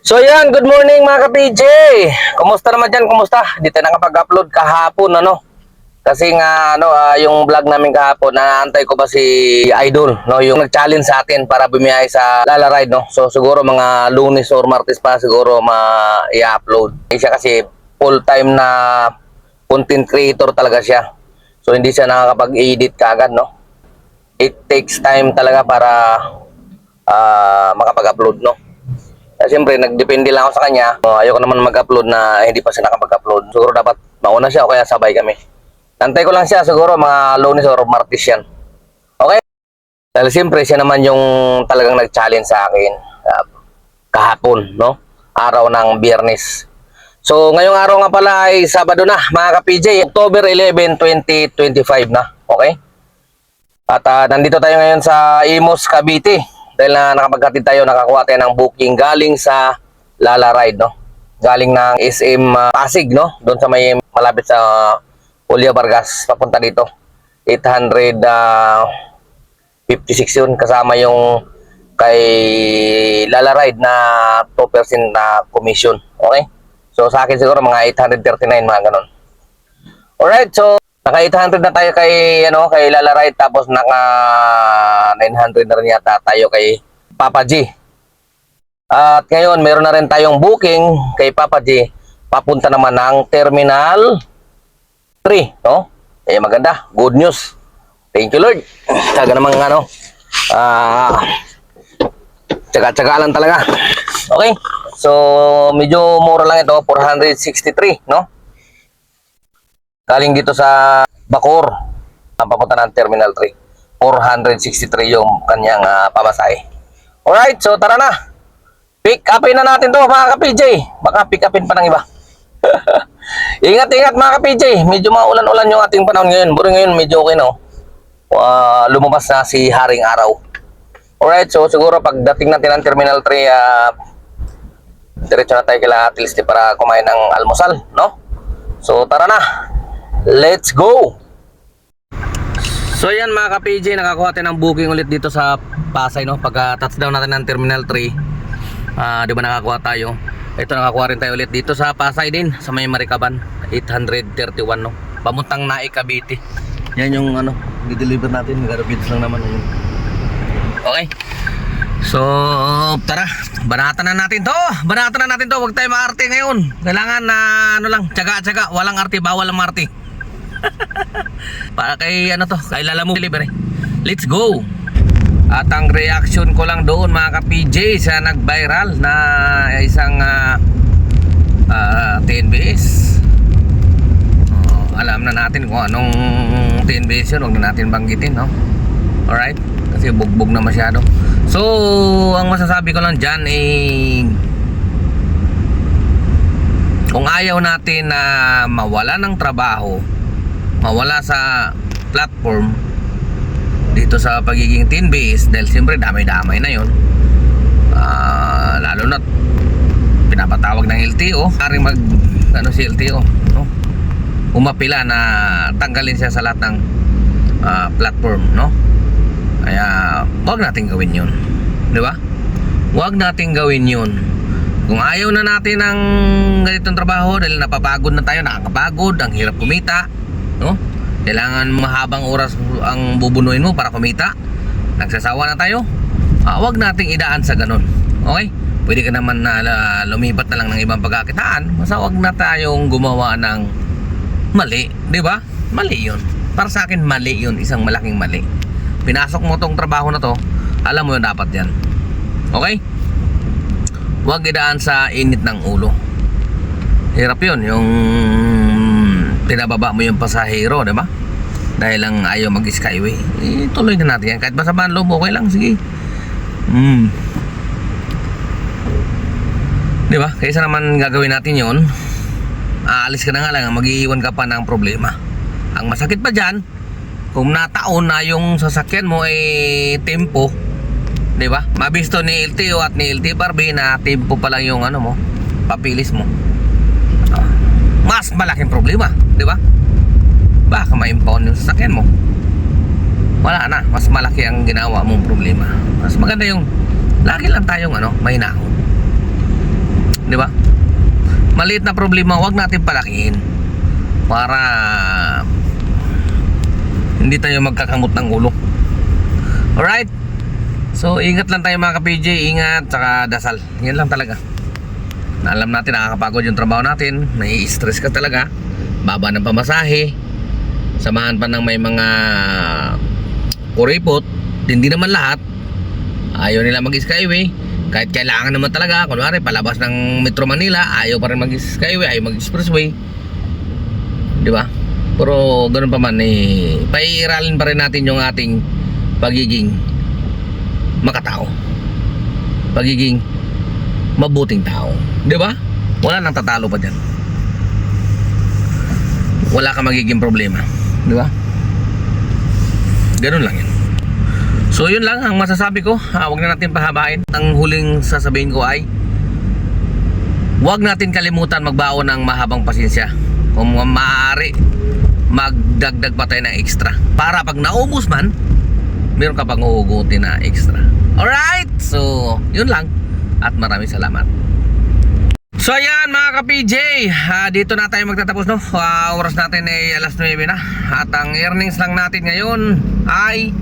So yan, good morning mga ka-PJ. Kumusta naman dyan? Kumusta? Di tayo nakapag-upload kahapon, ano? Kasi nga, yung vlog namin kahapon, naantay ko ba si Idol, no? Yung nag-challenge sa atin para bumiyahe sa Lala Ride, no? So siguro mga Lunes or Martes pa siguro i-upload. Siya kasi full-time na content creator talaga siya. So hindi siya nakakapag-edit kaagad, no? It takes time talaga para makapag-upload, no? Siyempre, nagdepende lang ako sa kanya. Ayoko naman mag-upload na hindi pa siya nakapag-upload. Siguro dapat mauna siya o kaya sabay kami. Nantay ko lang siya siguro mga Lunes or Martes yan. Okay? Dahil siyempre, siya naman yung talagang nag-challenge sa akin kahapon, no? Araw ng Biyernes. So, ngayong araw nga pala ay Sabado na, mga ka-PJ. October 11, 2025 na. Okay? At nandito tayo ngayon sa Imus, Cavite. Dahil na nakapagkatid tayo, nakakuha tayo ng booking galing sa Lala Ride, no? Galing ng SM Pasig, no? Doon sa may malapit sa Julia Vargas, papunta dito. 856 yun, kasama yung kay Lala Ride na 2% na commission. Okay? So sa akin siguro mga 839, mga ganun. Alright, so naka 800 na tayo kay kay Lala Ride, tapos naka 900 na rin yata tayo kay Papa G. At ngayon meron na rin tayong booking kay Papa G papunta naman ng Terminal 3, no? Eh maganda, good news. Thank you Lord. Tsaga namang tsaga-tsaga lang talaga. Okay? So medyo mura lang ito, 463, no? Galing dito sa Bacoor, papunta ng Terminal 3. 463 yung kanyang pamasahe. Alright, so tara na. Pick upin na natin to mga ka-PJ. Baka pick upin pa ng iba. Ingat-ingat mga ka-PJ. Medyo maulan-ulan yung ating panahon ngayon. Buro ngayon medyo okay, no? Lumabas na si Haring Araw. Alright, so siguro pagdating natin ng Terminal 3, diretso na tayo kila Ate Listy para kumain ng almusal, no? So tara na. Let's go! So yan mga ka-PJ, nakakuha tayo ng booking ulit dito sa Pasay, no? Pagka touchdown natin ng Terminal 3, di ba nakakuha tayo? Ito, nakakuha rin tayo ulit dito sa Pasay din, sa may Maricaban, 831, no? Pamuntang Naik, Cavite. Yan yung di-deliver natin, garbage lang naman yun. Okay. So tara, banatan na natin to. Banatan na natin to, huwag tayo maarte ngayon. Kailangan na tsaga-tsaga, walang arte, bawal ang arte. Para kay kay Lala mo delivery. Let's go. At ang reaction ko lang doon mga ka-PJ sa nag-viral na isang TNBS. Alam na natin kung anong TNBS yun, huwag na natin banggitin, no? Alright, kasi bugbog na masyado. So ang masasabi ko lang dyan kung ayaw natin na mawala ng trabaho, mawala sa platform dito sa pagiging teen base, dahil siyempre damay-damay na yun, lalo na pinapatawag ng LTO, karing si LTO, no? Umapila na tanggalin siya sa lahat ng platform, no? Kaya wag natin gawin yun, di ba? Wag natin gawin yun. Kung ayaw na natin ng ganitong trabaho dahil napapagod na tayo, nakakapagod, ang hirap kumita, no? Kailangan mahabang oras ang bubunuin mo para kumita, nagsasawa na tayo, wag nating idaan sa ganun. Okay? Pwede ka naman na lumipat na lang ng ibang pagkakitaan, basta wag na tayong gumawa ng mali, di ba? Mali yun. Para sa akin, mali yun, isang malaking mali. Pinasok mo tong trabaho na to, alam mo yun, dapat yan. Okay? Huwag idaan sa init ng ulo. Hirap yun, yung pinababa mo yung pasahero, diba? Dahil lang ayaw mag-skyway, tuloy na natin yan. Kahit masabaan loob, okay lang, sige. Diba? Kaysa naman gagawin natin yun, aalis ka na nga lang, mag-iiwan ka pa ng problema. Ang masakit pa dyan, kung nataon na yung sasakyan mo tempo, di ba? Mabisto ni LTO at ni LTFRB na tempo pa lang yung papilis mo. Mas malaking problema, di ba? Baka ma-impound yung sasakyan mo. Wala na, mas malaki ang ginawa mong problema. Mas maganda yung lagi lang tayong mahinahon. di ba? Maliit na problema, wag natin palakihin para hindi tayo magkakamot ng ulo. Alright? So, ingat lang tayo mga ka-PJ. Ingat, saka dasal. Yan lang talaga. Alam natin, nakakapagod yung trabaho natin. May stress ka talaga. Baba ng pamasahe. Samahan pa ng may mga kuripot. Hindi naman lahat. Ayaw nila mag-skyway. Kahit kailangan naman talaga. Kunwari, palabas ng Metro Manila, ayaw pa rin mag-skyway, ayaw mag-expressway. Di ba? Pero ganoon pa man, paiiralin pa rin natin yung ating pagiging makatao, pagiging mabuting tao, di ba? Wala nang tatalo pa dyan. Wala ka magiging problema, di ba? Ganun lang yan. So yun lang ang masasabi ko. Huwag na natin pahabain. Ang huling sasabihin ko ay huwag natin kalimutan magbaon ng mahabang pasensya. Kung maaari, magdagdag pa tayo ng extra para pag naubos man, meron ka pang uugutin na extra. Alright, so yun lang at maraming salamat. So ayan mga ka-PJ, dito na tayo magtatapos, no? Oras natin ay alas 9 na. At ang earnings lang natin ngayon ay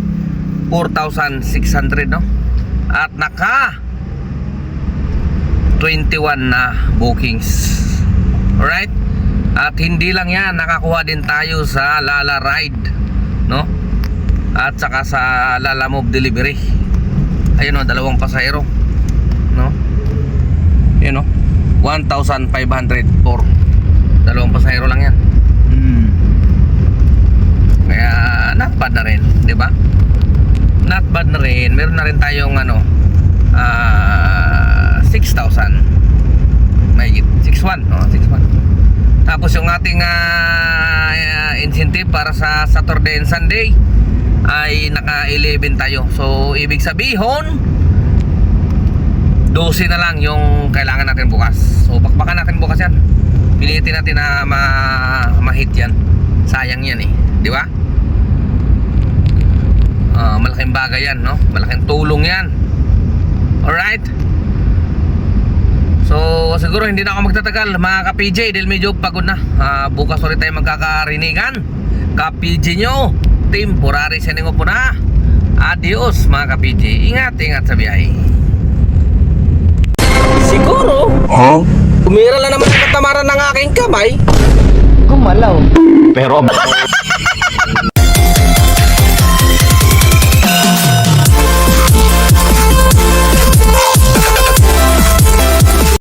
4,600, no? At naka 21 na bookings. Alright? At hindi lang yan, nakakuha din tayo sa Lala Ride, no? At saka sa Lala Move Delivery. Ayun, no, 2 pasahero, no? Yun, no? 1,500 for 2 pasahero lang yan. Kaya not bad na rin, di ba? Not bad na rin. Meron na rin tayong 6,000. May 6,100, no? 6,100. Tapos yung ating incentive para sa Saturday and Sunday ay naka 11 tayo. So ibig sabihin 12 na lang yung kailangan natin bukas. So bakbakan natin bukas yan. Pilitin natin na ma-hit yan. Sayang yan, di ba? Malaking bagay yan, no? Malaking tulong yan. Alright? So siguro hindi na ako magtatagal mga ka-PJ dahil medyo pagod na. Bukas ulit tayo magkakarinigan. Ka-PJ nyo, temporary sending off po na. Adios mga ka-PJ. Ingat, ingat sa biyahe. Siguro tumira lang naman ang katamaran ng aking kamay. Gumalaw. Pero